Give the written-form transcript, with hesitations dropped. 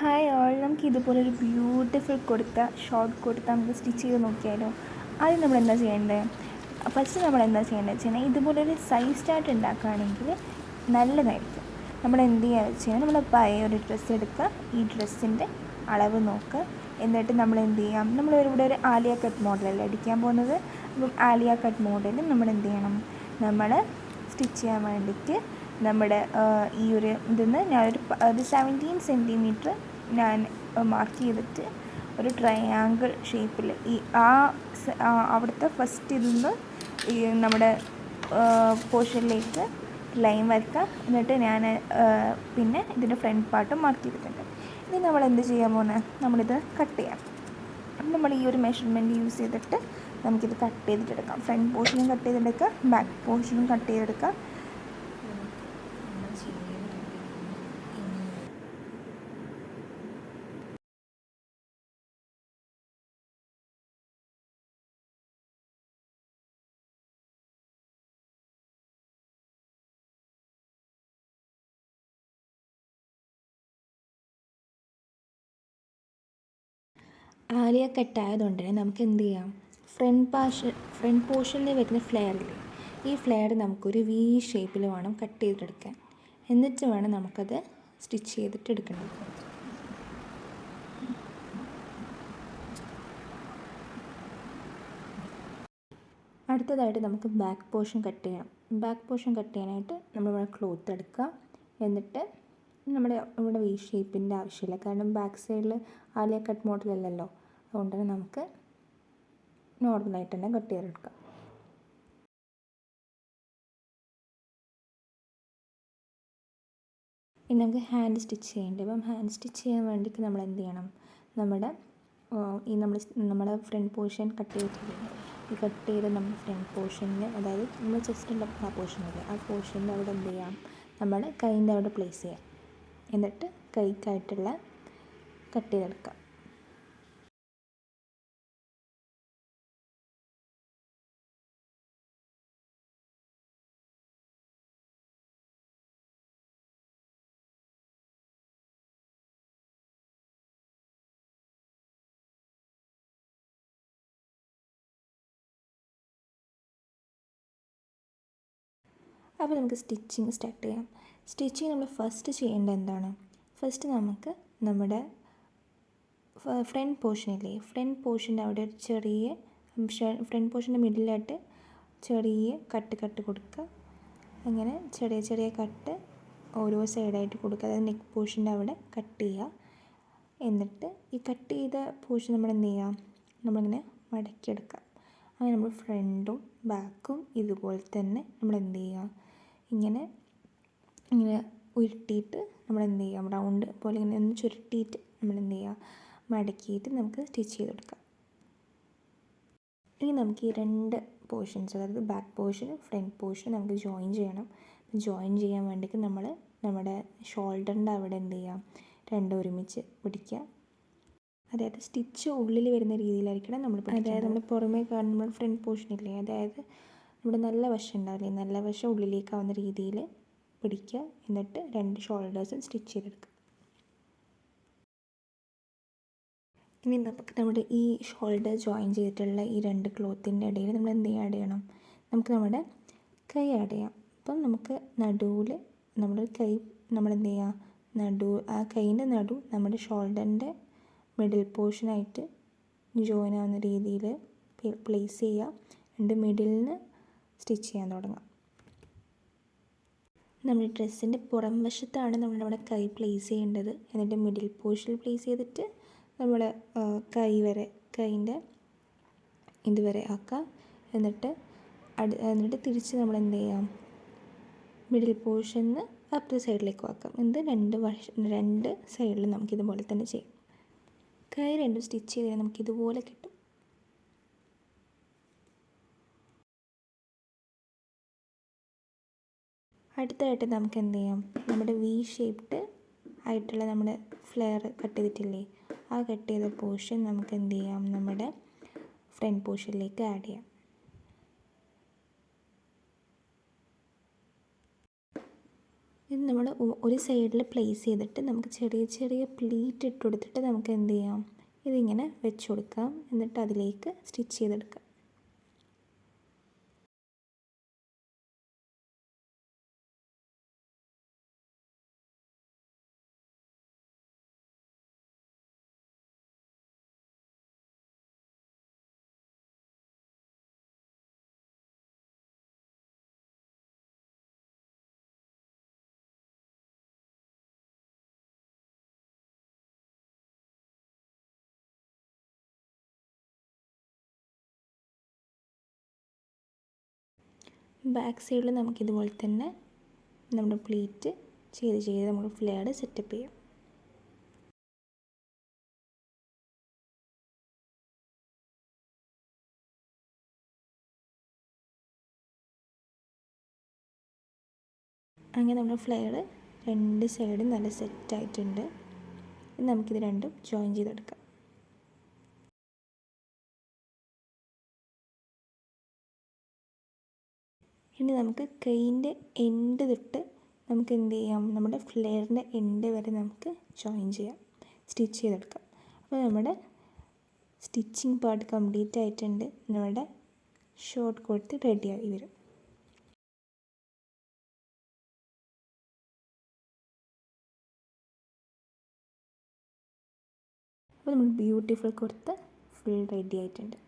Hi all, നമുക്ക് ഇതുപോലൊരു beautiful kurta short kurta നമുക്ക് സ്റ്റിച്ച് ചെയ്ത് നോക്കിയാലോ. ആദ്യം നമ്മൾ എന്താ ചെയ്യേണ്ടത്, ഫസ്റ്റ് നമ്മൾ എന്താ ചെയ്യേണ്ടത് വെച്ച് കഴിഞ്ഞാൽ ഇതുപോലൊരു സൈസ് ചാർട്ട് ഉണ്ടാക്കുകയാണെങ്കിൽ നല്ലതായിരിക്കും. നമ്മൾ എന്ത് ചെയ്യുക വെച്ച് കഴിഞ്ഞാൽ നമ്മൾ പഴയ ഒരു ഡ്രസ്സ് എടുക്കുക, ഈ ഡ്രസ്സിൻ്റെ അളവ് നോക്കുക. എന്നിട്ട് നമ്മൾ എന്ത് ചെയ്യാം, നമ്മൾ ഇവിടെ ഒരു ആലിയ കട്ട് മോഡലല്ലേ അടിക്കാൻ പോകുന്നത്. അപ്പം ആലിയ കട്ട് മോഡൽ നമ്മൾ എന്ത് ചെയ്യണം, നമ്മൾ സ്റ്റിച്ച് ചെയ്യാൻ വേണ്ടിയിട്ട് നമ്മുടെ ഈ ഒരു ഇതിന്ന് ഞാനൊരു 17 സെൻറ്റിമീറ്റർ ഞാൻ മാർക്ക് ചെയ്തിട്ട് ഒരു ട്രയാങ്കിൾ ഷേപ്പിൽ ഈ അവിടുത്തെ ഫസ്റ്റ് ഇതിന്ന് ഈ നമ്മുടെ പോർഷനിലേക്ക് ലൈൻ വരക്കുക. എന്നിട്ട് ഞാൻ പിന്നെ ഇതിൻ്റെ ഫ്രണ്ട് പാർട്ടും മാർക്ക് ചെയ്തിട്ടുണ്ട്. ഇനി നമ്മൾ എന്ത് ചെയ്യാൻ പോകുന്നത്, നമ്മളിത് കട്ട് ചെയ്യാം. നമ്മൾ ഈ ഒരു മെഷർമെൻറ്റ് യൂസ് ചെയ്തിട്ട് നമുക്കിത് കട്ട് ചെയ്തിട്ടെടുക്കാം. ഫ്രണ്ട് പോർഷനും കട്ട് ചെയ്തെടുക്കുക, ബാക്ക് പോർഷനും കട്ട് ചെയ്തെടുക്കുക. ആലിയ കട്ടായതുകൊണ്ട് തന്നെ നമുക്ക് എന്ത് ചെയ്യാം, ഫ്രണ്ട് പോർഷനിൽ വരുന്ന ഫ്ലെയറില്ലേ, ഈ ഫ്ലെയർ നമുക്കൊരു വി ഷേപ്പിൽ വേണം കട്ട് ചെയ്തെടുക്കാൻ. എന്നിട്ട് വേണം നമുക്കത് സ്റ്റിച്ച് ചെയ്തിട്ട് എടുക്കേണ്ടത്. അടുത്തതായിട്ട് നമുക്ക് ബാക്ക് പോർഷൻ കട്ട് ചെയ്യണം. ബാക്ക് പോർഷൻ കട്ട് ചെയ്യാനായിട്ട് നമ്മളിവിടെ ക്ലോത്ത് എടുക്കുക. എന്നിട്ട് ഇവിടെ വി ഷേപ്പിൻ്റെ ആവശ്യമില്ല, കാരണം ബാക്ക് സൈഡിൽ ആലിയ കട്ട് മോഡലല്ലല്ലോ. അതുകൊണ്ട് തന്നെ നമുക്ക് നോർമലായിട്ട് തന്നെ കട്ട് ചെയ്തെടുക്കാം. ഇനി നമുക്ക് ഹാൻഡ് സ്റ്റിച്ച് ചെയ്യേണ്ടത്. അപ്പം ഹാൻഡ് സ്റ്റിച്ച് ചെയ്യാൻ വേണ്ടിയിട്ട് നമ്മൾ എന്ത് ചെയ്യണം, നമ്മുടെ ഫ്രണ്ട് പോർഷൻ കട്ട് ചെയ്തിട്ടില്ലേ, ഈ കട്ട് ചെയ്ത് നമ്മൾ ഫ്രണ്ട് പോർഷനിൽ, അതായത് നമ്മൾ ചെസ്റ്റിൻ്റെ ആ പോർഷനില്ലേ, ആ പോർഷനിൽ അവിടെ എന്ത് ചെയ്യാം, നമ്മൾ കൈൻ്റെ അവിടെ പ്ലേസ് ചെയ്യാം. എന്നിട്ട് കൈക്കായിട്ടുള്ള കട്ട് ചെയ്തെടുക്കാം. അപ്പോൾ നമുക്ക് സ്റ്റിച്ചിങ് സ്റ്റാർട്ട് ചെയ്യാം. സ്റ്റിച്ചിങ് നമ്മൾ ഫസ്റ്റ് ചെയ്യേണ്ടത് എന്താണ്, ഫസ്റ്റ് നമുക്ക് നമ്മുടെ ഫ്രണ്ട് പോർഷനില്ലേ, ഫ്രണ്ട് പോർഷൻ്റെ അവിടെ ഒരു ചെറിയ ഫ്രണ്ട് പോർഷൻ്റെ മിഡിലായിട്ട് ചെറിയ കട്ട് കൊടുക്കുക. അങ്ങനെ ചെറിയ ചെറിയ കട്ട് ഓരോ സൈഡായിട്ട് കൊടുക്കുക. അതായത് നെക്ക് പോർഷൻ്റെ അവിടെ കട്ട് ചെയ്യുക. എന്നിട്ട് ഈ കട്ട് ചെയ്ത പോർഷൻ നമ്മൾ എന്ത് ചെയ്യുക, നമ്മളിങ്ങനെ മടക്കിയെടുക്കുക. അങ്ങനെ നമ്മൾ ഫ്രണ്ടും ബാക്കും ഇതുപോലെ തന്നെ നമ്മൾ എന്ത് ചെയ്യുക, ഇങ്ങനെ ഉരുട്ടിയിട്ട് നമ്മൾ എന്ത് ചെയ്യാം, റൗണ്ട് പോലെ ഇങ്ങനെ ഒന്ന് ചുരുട്ടിയിട്ട് നമ്മൾ എന്ത് ചെയ്യുക, മടക്കിയിട്ട് നമുക്ക് സ്റ്റിച്ച് ചെയ്ത് കൊടുക്കാം. ഇനി നമുക്ക് ഈ രണ്ട് പോർഷൻസ്, അതായത് ബാക്ക് പോർഷനും ഫ്രണ്ട് പോർഷനും നമുക്ക് ജോയിൻ ചെയ്യണം. ജോയിൻ ചെയ്യാൻ വേണ്ടിയിട്ട് നമ്മൾ നമ്മുടെ ഷോൾഡറിൻ്റെ അവിടെ എന്ത് ചെയ്യാം, രണ്ടും ഒരുമിച്ച് പിടിക്കുക. അതായത് സ്റ്റിച്ച് ഉള്ളിൽ വരുന്ന രീതിയിലായിരിക്കണം നമ്മൾ, അതായത് നമ്മൾ പുറമേ കാണുന്ന നമ്മുടെ ഫ്രണ്ട് പോർഷനില്ലേ, അതായത് നമ്മുടെ നല്ല വശം ഉണ്ടാവില്ലേ, നല്ല വശം ഉള്ളിലേക്കാവുന്ന രീതിയിൽ പിടിക്കുക. എന്നിട്ട് രണ്ട് ഷോൾഡേഴ്സും സ്റ്റിച്ച് ചെയ്തെടുക്കുക. ഇനി നമുക്ക് നമ്മുടെ ഈ ഷോൾഡർ ജോയിൻ ചെയ്തിട്ടുള്ള ഈ രണ്ട് ക്ലോത്തിൻ്റെ ഇടയിൽ നമ്മൾ എന്ത് ആഡ് ചെയ്യണം, നമുക്ക് നമ്മുടെ കൈ ആഡ് ചെയ്യാം. അപ്പം നമുക്ക് നടുവിൽ നമ്മുടെ കൈ നമ്മൾ എന്ത് ചെയ്യുക, ആ കൈയിൻ്റെ നടു നമ്മുടെ ഷോൾഡറിൻ്റെ മിഡിൽ പോർഷനായിട്ട് ജോയിൻ ആവുന്ന രീതിയിൽ പ്ലേസ് ചെയ്യുക. രണ്ട് മിഡിലിൽ നിന്ന് സ്റ്റിച്ച് ചെയ്യാൻ തുടങ്ങാം. നമ്മുടെ ഡ്രസ്സിൻ്റെ പുറം വശത്താണ് നമ്മുടെ കൈ പ്ലേസ് ചെയ്യേണ്ടത്. എന്നിട്ട് മിഡിൽ പോർഷനിൽ പ്ലേസ് ചെയ്തിട്ട് നമ്മൾ കൈയിൻ്റെ ഇതുവരെ ആക്കുക. എന്നിട്ട് തിരിച്ച് നമ്മൾ എന്ത് ചെയ്യാം, മിഡിൽ പോർഷനിൽ നിന്ന് അപ്പുറത്തെ സൈഡിലേക്ക് ആക്കാം. എന്നിട്ട് രണ്ട് സൈഡിലും നമുക്കിതുപോലെ തന്നെ ചെയ്യാം. കൈ രണ്ടും സ്റ്റിച്ച് ചെയ്ത് നമുക്കിതുപോലെ കിട്ടും. അടുത്തായിട്ട് നമുക്ക് എന്ത് ചെയ്യാം, നമ്മുടെ വി ഷേപ്ഡ് ആയിട്ടുള്ള നമ്മുടെ ഫ്ലെയർ കട്ട് ചെയ്തിട്ടില്ലേ, ആ കട്ട് ചെയ്ത പോർഷൻ നമുക്ക് എന്ത് ചെയ്യാം, നമ്മുടെ ഫ്രണ്ട് പോർഷനിലേക്ക് ആഡ് ചെയ്യാം. ഇത് നമ്മൾ ഒരു സൈഡിൽ പ്ലേസ് ചെയ്തിട്ട് നമുക്ക് ചെറിയ ചെറിയ പ്ലീറ്റ് ഇട്ട് കൊടുത്തിട്ട് നമുക്ക് എന്ത് ചെയ്യാം, ഇതിങ്ങനെ വെച്ച് കൊടുക്കാം. എന്നിട്ട് അതിലേക്ക് സ്റ്റിച്ച് ചെയ്തെടുക്കാം. ബാക്ക് സൈഡിൽ നമുക്കിതുപോലെ തന്നെ നമ്മുടെ പ്ലീറ്റ് ചെയ്ത് നമ്മൾ ഫ്ലെയർ സെറ്റപ്പ് ചെയ്യാം. അങ്ങനെ നമ്മുടെ ഫ്ലെയർ രണ്ട് സൈഡും നല്ല സെറ്റായിട്ടുണ്ട്. നമുക്കിത് രണ്ടും ജോയിൻ ചെയ്തെടുക്കാം. ഇനി നമുക്ക് കൈയിൻ്റെ എൻഡ് തൊട്ട് നമുക്ക് എന്ത് ചെയ്യാം, നമ്മുടെ ഫ്ലെയറിൻ്റെ എൻഡ് വരെ നമുക്ക് ജോയിൻ ചെയ്യാം, സ്റ്റിച്ച് ചെയ്തെടുക്കാം. അപ്പോൾ നമ്മുടെ സ്റ്റിച്ചിങ് പാർട്ട് കംപ്ലീറ്റ് ആയിട്ടുണ്ട്. നമ്മുടെ ഷോർട്ട് കൊടുത്ത് റെഡിയായി വരും. അപ്പോൾ നമ്മൾ ബ്യൂട്ടിഫുൾ കുർത്ത ഫുൾ റെഡി ആയിട്ടുണ്ട്.